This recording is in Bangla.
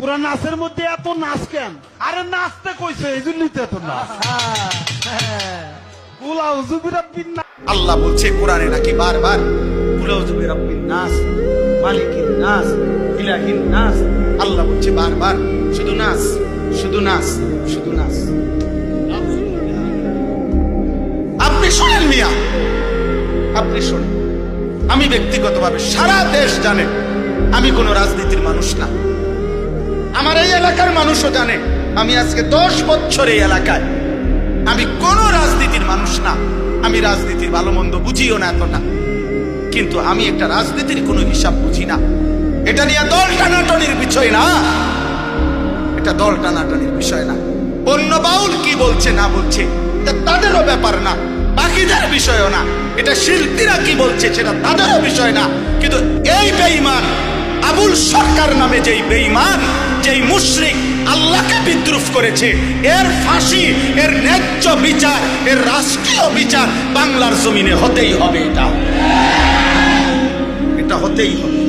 পুরা নাচের মধ্যে এত নাচ কেন? আরে নাচতে কইছে এই জন্যই তো এত নাচ। কুল আউযু বিরাব্বিন নাস। আল্লাহ বলছে কোরআনে নাকি বারবার কুল আউযু বিরাব্বিন নাস, মালিকিন নাস, ইলাহিন নাস। আল্লাহ বলছে বারবার শুধু নাস, শুধু নাস, শুধু নাস। আপনি শোনেন মিয়া, আপনি শোনেন। আমি ব্যক্তিগতভাবে সারা দেশ জানে আমি কোন রাজনীতির মানুষ না। আমার এই এলাকার মানুষও জানে আমি আজকে 10 বছর এই এলাকায়। আমি কোন রাজনীতির মানুষ না। আমি রাজনীতির ভালো মন্দ বুঝিও না এতটা, কিন্তু আমি একটা রাজনীতির কোনো হিসাব বুঝি না। এটা নিয়ে দল টানাটানির বিষয় না, এটা দল টানাটানির বিষয় না। অন্য বাউল কি বলছে না বলছে এটা তাদেরও ব্যাপার না, বাকিদের বিষয়ও না। এটা শিল্পীরা কি বলছে সেটা তাদেরও বিষয় না। কিন্তু এই বেঈমান আবুল সরকার নামে যেই বেঈমান, যেই মুশরিক আল্লাহকে বিদ্রুপ করেছে, এর ফাঁসি, এর ন্যায্য বিচার, এর রাষ্ট্রীয় বিচার বাংলার জমিনে হতেই হবে। এটা হতেই হবে।